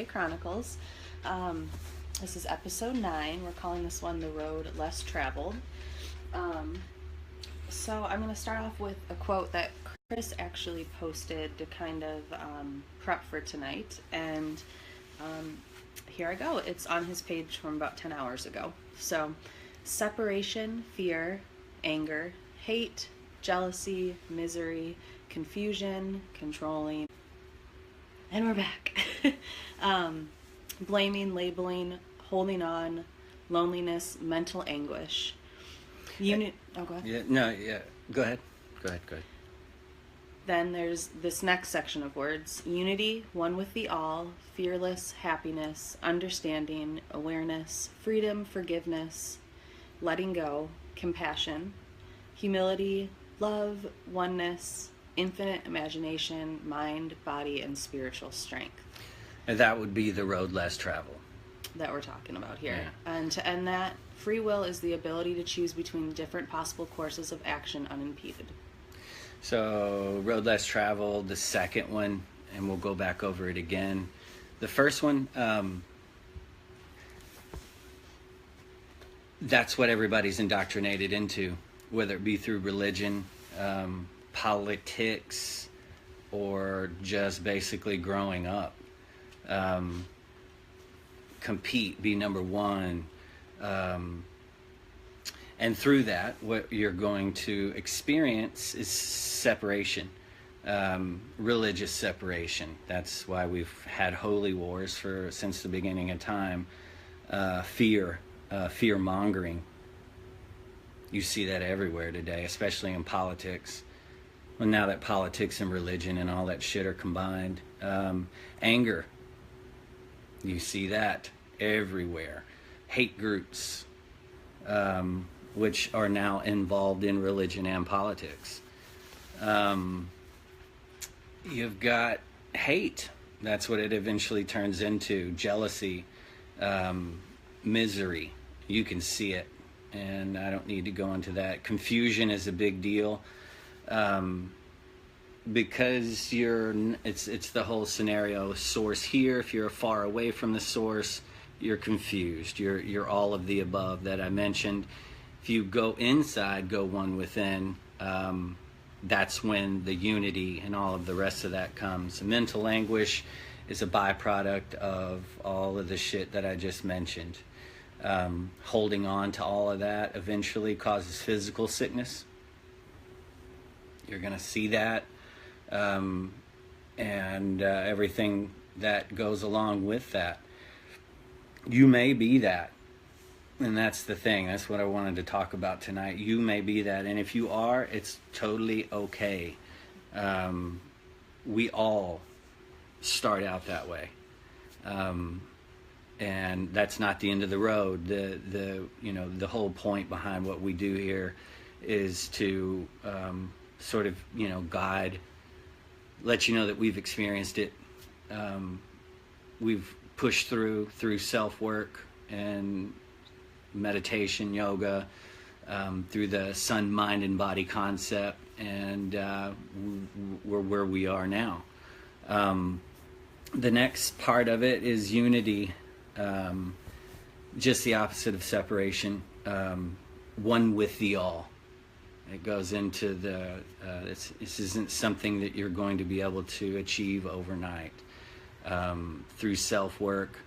Chronicles. This is episode 9. We're calling this one The Road Less Traveled. So I'm going to start off with a quote that Chris actually posted to kind of prep for tonight. And here I go. It's on his page from about 10 hours ago. So, separation, fear, anger, hate, jealousy, misery, confusion, controlling. And we're back. Blaming, labeling, holding on, loneliness, mental anguish. Go ahead. Go ahead. Then there's this next section of words. Unity, one with the all, fearless, happiness, understanding, awareness, freedom, forgiveness, letting go, compassion, humility, love, oneness, infinite imagination, mind, body, and spiritual strength. And that would be the road less traveled that we're talking about here. Yeah. And to end that, free will is the ability to choose between different possible courses of action unimpeded. So, road less traveled, the second one, and we'll go back over it again. The first one, that's what everybody's indoctrinated into, whether it be through religion, politics, or just basically growing up. Compete, be number one. And through that, what you're going to experience is separation, religious separation. That's why we've had holy wars since the beginning of time. Fear-mongering. You see that everywhere today, especially in politics. Well, now that politics and religion and all that shit are combined. Anger. You see that everywhere. Hate groups. Which are now involved in religion and politics. You've got hate. That's what it eventually turns into. Jealousy, misery. You can see it, and I don't need to go into that. Confusion is a big deal, because it's the whole scenario. Source here. If you're far away from the source, you're confused. You're all of the above that I mentioned. If you go inside, go one within, that's when the unity and all of the rest of that comes. Mental anguish is a byproduct of all of the shit that I just mentioned. Holding on to all of that eventually causes physical sickness. You're going to see that, and everything that goes along with that. You may be that. And that's the thing. That's what I wanted to talk about tonight. You may be that. And if you are, it's totally okay. We all start out that way. And that's not the end of the road. The whole point behind what we do here is to sort of, guide, let you know that we've experienced it. We've pushed through self-work and meditation, yoga, through the sun, mind, and body concept, and we're where we are now. The next part of it is unity, just the opposite of separation, one with the all. It goes into this isn't something that you're going to be able to achieve overnight, through self-work,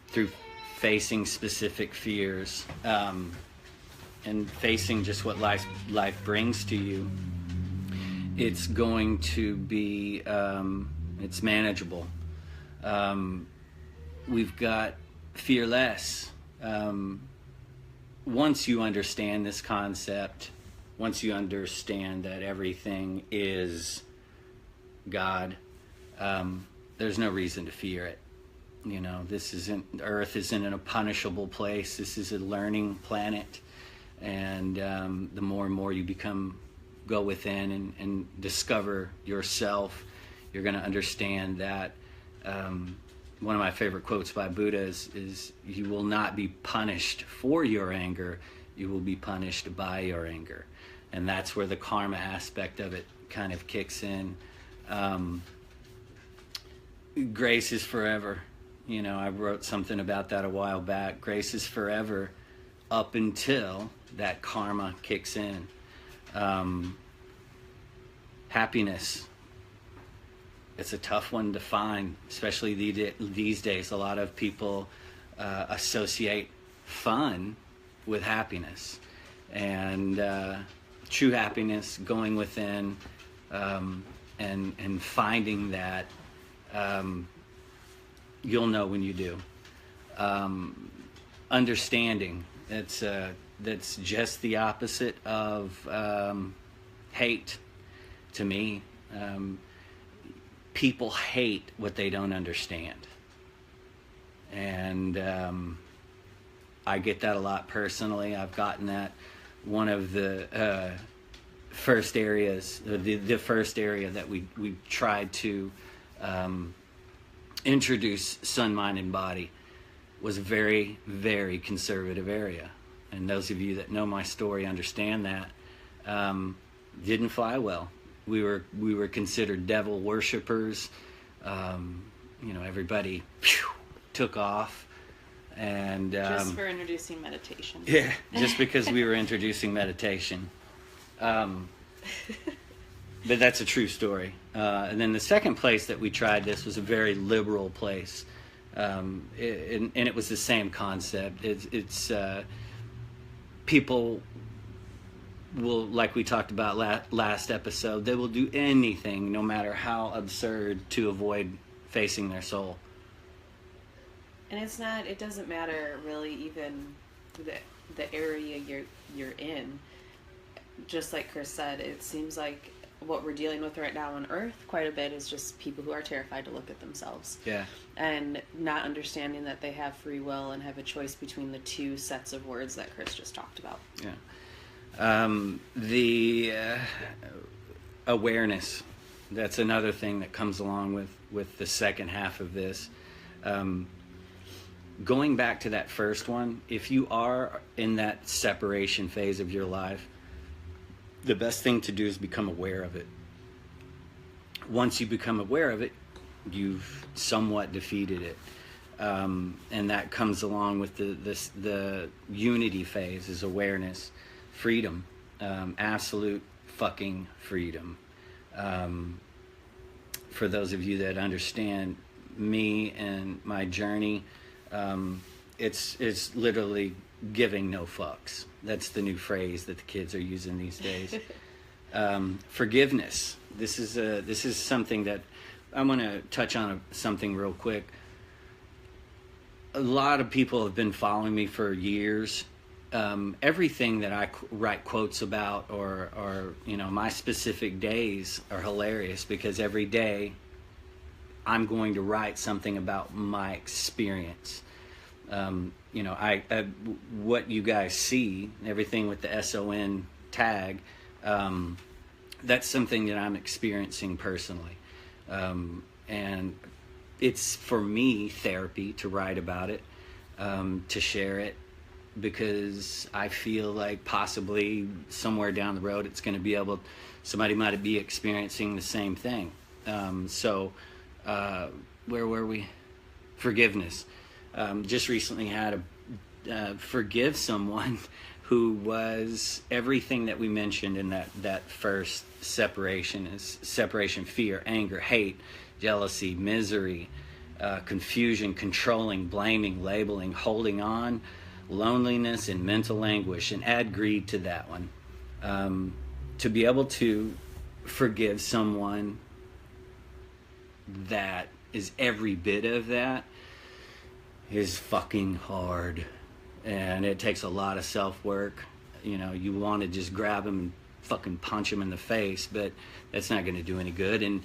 through facing specific fears, and facing just what life brings to you. It's going to be, it's manageable. We've got fearless. Once you understand this concept, once you understand that everything is God, there's no reason to fear it. Earth isn't a punishable place. This is a learning planet. And the more and more you go within and discover yourself, you're going to understand that. One of my favorite quotes by Buddha is, you will not be punished for your anger, you will be punished by your anger. And that's where the karma aspect of it kind of kicks in. grace is forever. You know, I wrote something about that a while back. Grace is forever up until that karma kicks in. Happiness, it's a tough one to find, especially these days. A lot of people associate fun with happiness, and true happiness, going within and finding that, you'll know when you do. Understanding, that's just the opposite of hate to me. People hate what they don't understand, and I get that a lot personally. I've gotten that. One of the first areas, the first area that we tried to introduce Sun, Mind, and Body was a very, very conservative area. And those of you that know my story understand that. Didn't fly well. We were considered devil worshippers. You know, everybody took off. And just for introducing meditation. Yeah, just because we were introducing meditation. But that's a true story. And then the second place that we tried this was a very liberal place. And it was the same concept. It's people will, like we talked about last episode, they will do anything, no matter how absurd, to avoid facing their soul. And it doesn't matter really even the area you're in. Just like Chris said, it seems like what we're dealing with right now on Earth quite a bit is just people who are terrified to look at themselves. Yeah. And not understanding that they have free will and have a choice between the two sets of words that Chris just talked about. Yeah. The awareness, that's another thing that comes along with the second half of this. Going back to that first one, if you are in that separation phase of your life, the best thing to do is become aware of it. Once you become aware of it, you've somewhat defeated it. And that comes along with the unity phase, is awareness, freedom, absolute fucking freedom. For those of you that understand me and my journey, it's literally giving no fucks. That's the new phrase that the kids are using these days. Forgiveness. This is something that I want to touch on something real quick. A lot of people have been following me for years. Everything that I write quotes about, or you know, my specific days are hilarious, because every day I'm going to write something about my experience. You know, what you guys see, everything with the SON tag, that's something that I'm experiencing personally. And it's, for me, therapy to write about it, to share it, because I feel like possibly somewhere down the road it's going to be somebody might be experiencing the same thing. Where were we? Forgiveness. Just recently had a forgive someone who was everything that we mentioned in that first separation. Is separation, fear, anger, hate, jealousy, misery, confusion, controlling, blaming, labeling, holding on, loneliness, and mental anguish. And add greed to that one. To be able to forgive someone that is every bit of that is fucking hard, and it takes a lot of self-work. You know, you want to just grab them and fucking punch them in the face, but that's not going to do any good. And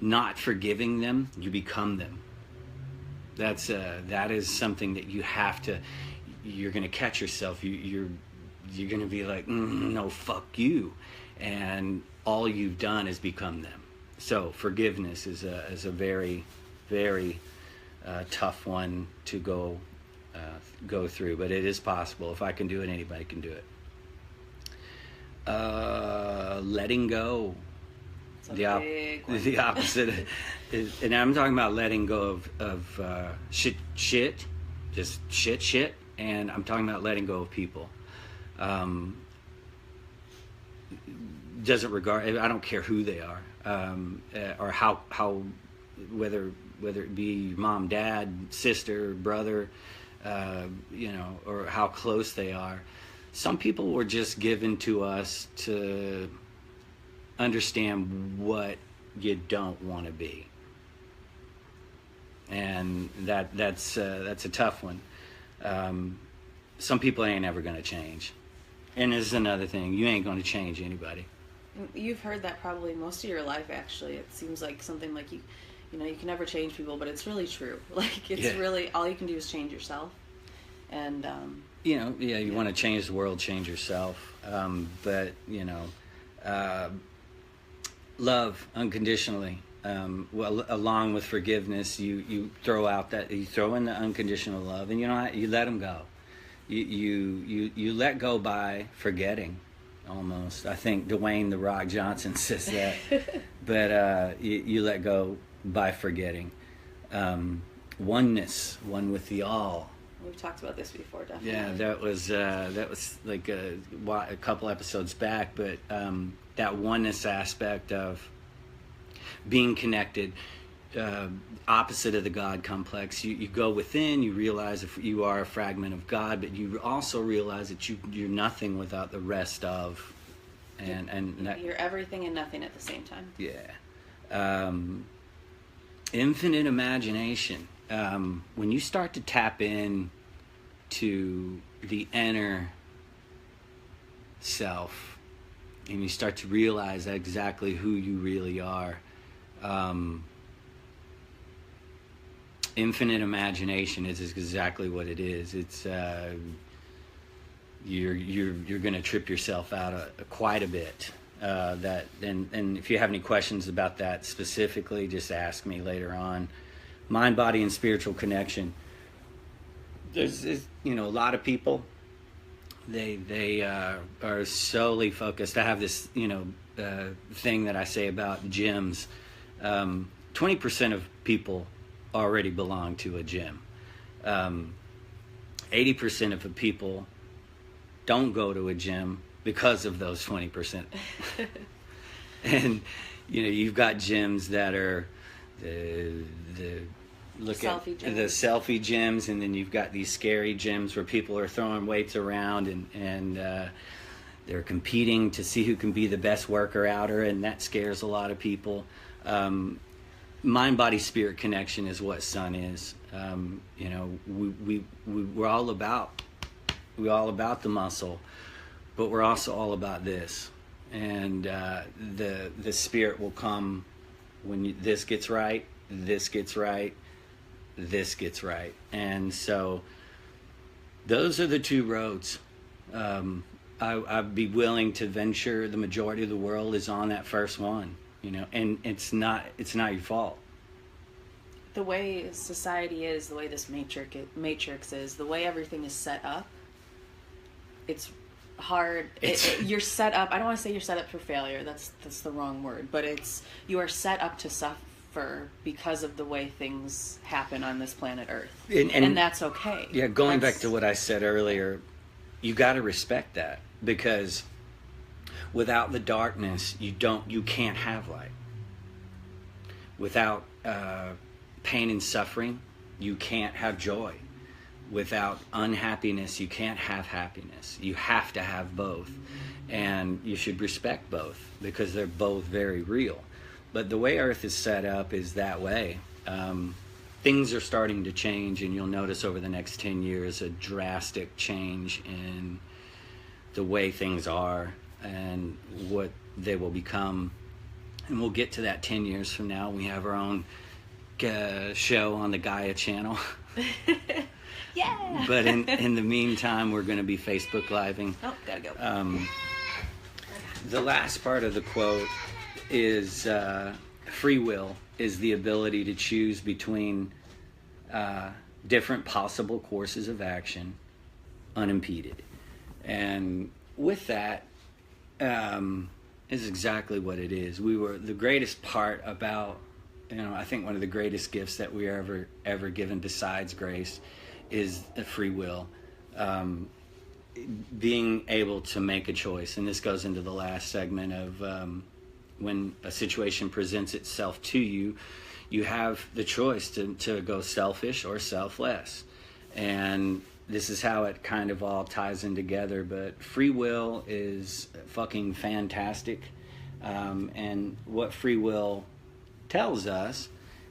not forgiving them, you become them. That is something that you have to. You're going to catch yourself. You're going to be like, no, fuck you, and all you've done is become them. So forgiveness is a very, very tough one to go through, but it is possible. If I can do it, anybody can do it. Letting go, the opposite and I'm talking about letting go of shit, just shit, and I'm talking about letting go of people. Doesn't regard. I don't care who they are, or how whether it be your mom, dad, sister, brother, or how close they are. Some people were just given to us to understand what you don't want to be, and that's a tough one. Some people ain't ever going to change, and this is another thing: you ain't going to change anybody. You've heard that probably most of your life. Actually, it seems like something like you can never change people, but it's really true. Like it's really all you can do is change yourself, and you want to change the world, change yourself, but love unconditionally. Well, along with forgiveness, you throw in the unconditional love, and you let them go. You let go by forgetting, almost. I think Dwayne "The Rock" Johnson says that, but you let go by forgetting. Oneness, one with the all. We've talked about this before, definitely. Yeah, that was like a couple episodes back, but that oneness aspect of being connected, opposite of the God complex. You go within, you realize if you are a fragment of God, but you also realize that you're nothing without the rest of, and you're everything and nothing at the same time. Yeah. Infinite imagination. When you start to tap in to the inner self, and you start to realize exactly who you really are, infinite imagination is exactly what it is. It's you're going to trip yourself out quite a bit. And if you have any questions about that specifically, just ask me later on. Mind, body, and spiritual connection. There's a lot of people. They are solely focused. I have this thing that I say about gyms. 20% of people already belong to a gym. 80% of the people don't go to a gym because of those 20%. And you've got gyms that are the selfie gyms, and then you've got these scary gyms where people are throwing weights around and they're competing to see who can be the best worker outer, and that scares a lot of people. Mind, body, spirit connection is what Sun is. We're all about the muscle, but we're also all about this, and the spirit will come when this gets right, this gets right, this gets right. And so those are the two roads. I'd be willing to venture the majority of the world is on that first one, and it's not your fault. The way society is, the way this matrix is, the way everything is set up, it's hard. You're set up. I don't want to say you're set up for failure. That's the wrong word. But you are set up to suffer because of the way things happen on this planet Earth, and that's okay. Yeah, going back to what I said earlier, you got to respect that, because without the darkness, you can't have light. Without pain and suffering, you can't have joy. Without unhappiness, you can't have happiness. You have to have both. And you should respect both, because they're both very real. But the way Earth is set up is that way. Things are starting to change, and you'll notice over the next 10 years a drastic change in the way things are and what they will become. And we'll get to that 10 years from now. We have our own show on the Gaia channel. Yeah. But in the meantime, we're going to be Facebook Living. Oh, gotta go. The last part of the quote is free will is the ability to choose between different possible courses of action unimpeded. And with that is exactly what it is. The greatest part about I think one of the greatest gifts that we are ever given besides grace is the free will. Being able to make a choice. And this goes into the last segment of when a situation presents itself to you, you have the choice to go selfish or selfless. And this is how it kind of all ties in together. But free will is fucking fantastic. And what free will tells us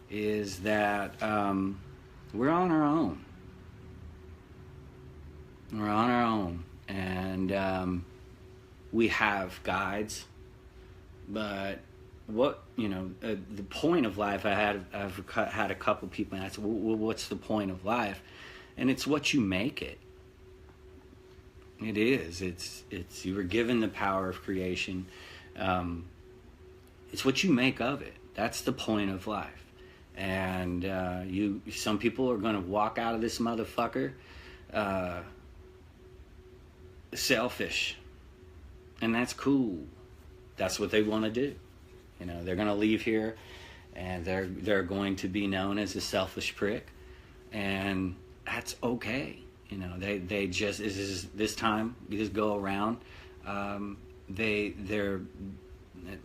is that we're on our own. We're on our own, and we have guides. But what the point of life? I've had a couple people ask, well, what's the point of life? And it's what you make it. It is. It's you were given the power of creation. It's what you make of it. That's the point of life. And some people are going to walk out of this motherfucker selfish, and that's cool. That's what they want to do. They're going to leave here, and they're going to be known as a selfish prick, and that's okay. They just this time this go around. They're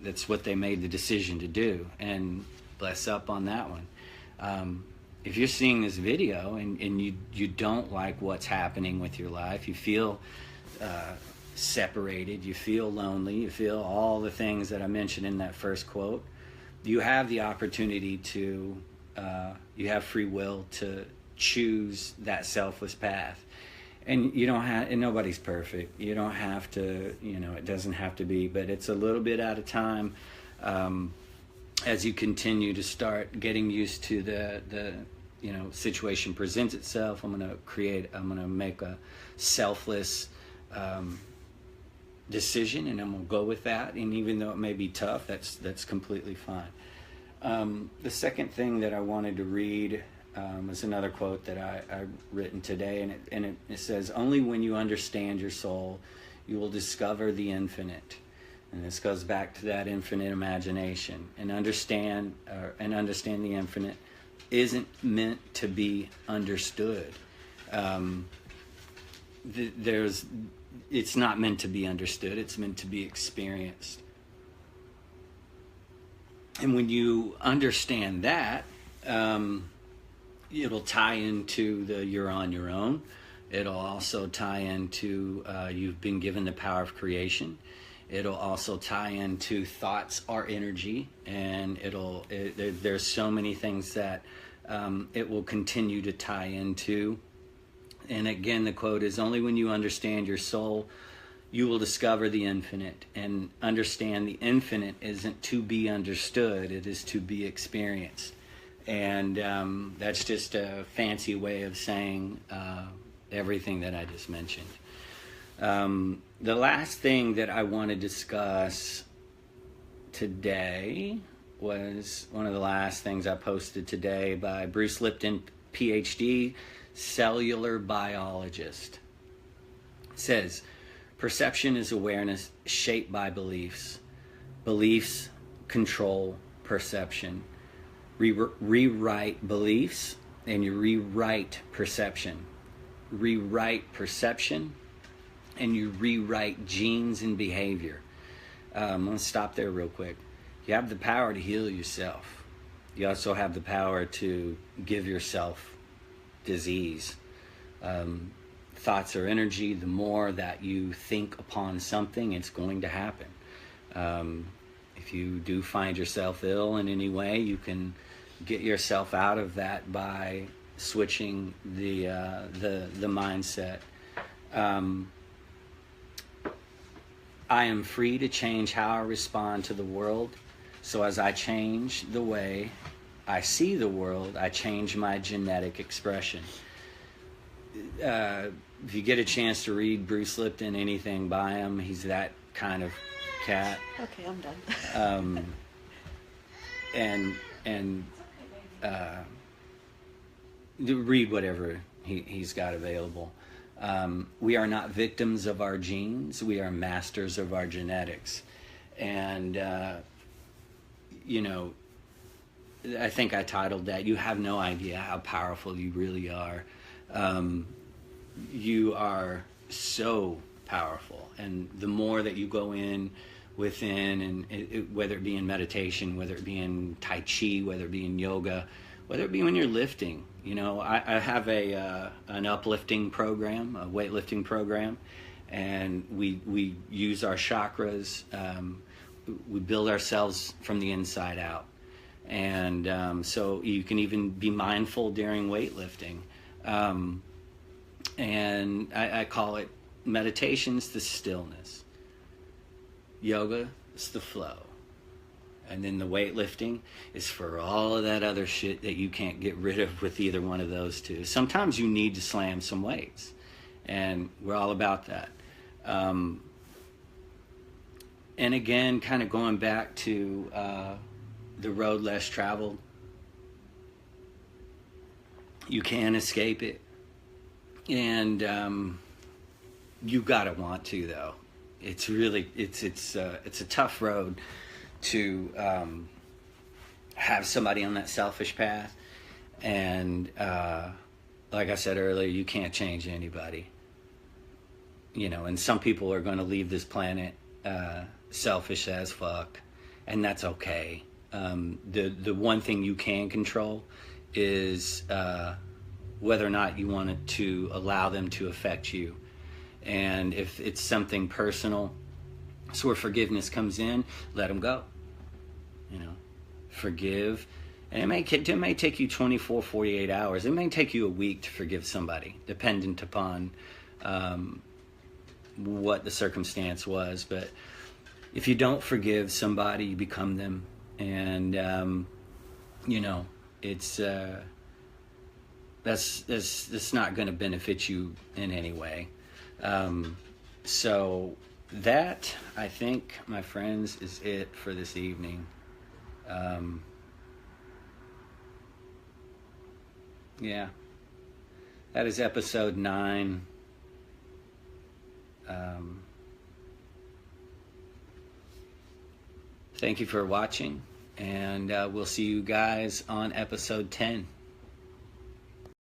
that's what they made the decision to do, and bless up on that one. If you're seeing this video and you don't like what's happening with your life, you feel separated, you feel lonely, you feel all the things that I mentioned in that first quote, you have the opportunity to, you have free will to choose that selfless path. And you don't have, and nobody's perfect. You don't have to, it doesn't have to be, but it's a little bit at a time. As you continue to start getting used to the situation presents itself, I'm going to make a selfless decision, and I'm going to go with that. And even though it may be tough, that's completely fine. The second thing that I wanted to read is another quote that I've written today, and it says, "Only when you understand your soul, you will discover the infinite." And this goes back to that infinite imagination. And understand the infinite isn't meant to be understood. It's not meant to be understood. It's meant to be experienced. And when you understand that, it'll tie into the you're on your own. It'll also tie into you've been given the power of creation. It'll also tie into thoughts are energy, and there's so many things that it will continue to tie into. And again, the quote is, "Only when you understand your soul, you will discover the infinite." And understand the infinite isn't to be understood, it is to be experienced. And that's just a fancy way of saying everything that I just mentioned. The last thing that I want to discuss today was one of the last things I posted today by Bruce Lipton, PhD, cellular biologist. It says, "Perception is awareness shaped by beliefs. Beliefs control perception. Rewrite beliefs and you rewrite perception. Rewrite perception and you rewrite genes and behavior." Let's stop there real quick. You have the power to heal yourself. You also have the power to give yourself disease. Thoughts are energy. The more that you think upon something, it's going to happen. If you do find yourself ill in any way, you can get yourself out of that by switching the mindset. I am free to change how I respond to the world. So as I change the way I see the world, I change my genetic expression. If you get a chance to read Bruce Lipton, anything by him, he's that kind of cat. Okay, I'm done. Read whatever he's got available. We are not victims of our genes. We are masters of our genetics. And, I think I titled that, "You have no idea how powerful you really are." You are so powerful, and the more that you go in within, and whether it be in meditation, whether it be in Tai Chi, whether it be in yoga, whether it be when you're lifting. I have an uplifting program, a weightlifting program, and we use our chakras. We build ourselves from the inside out, and so you can even be mindful during weightlifting. And I call it meditation's the stillness, yoga is the flow, and then the weightlifting is for all of that other shit that you can't get rid of with either one of those two. Sometimes you need to slam some weights, and we're all about that. And again, kind of going back to the road less traveled, you can escape it. And you gotta want to, though. It's really it's a tough road to have somebody on that selfish path, and like I said earlier, you can't change anybody. And some people are going to leave this planet selfish as fuck, and that's okay. The one thing you can control is whether or not you want to allow them to affect you. And if it's something personal, so where forgiveness comes in, let them go. Forgive. And it may take you 24, 48 hours. It may take you a week to forgive somebody, dependent upon what the circumstance was. But if you don't forgive somebody, you become them. And, it's... that's not going to benefit you in any way. So that, I think, my friends, is it for this evening. Yeah, that is episode 9. Thank you for watching, and we'll see you guys on episode 10.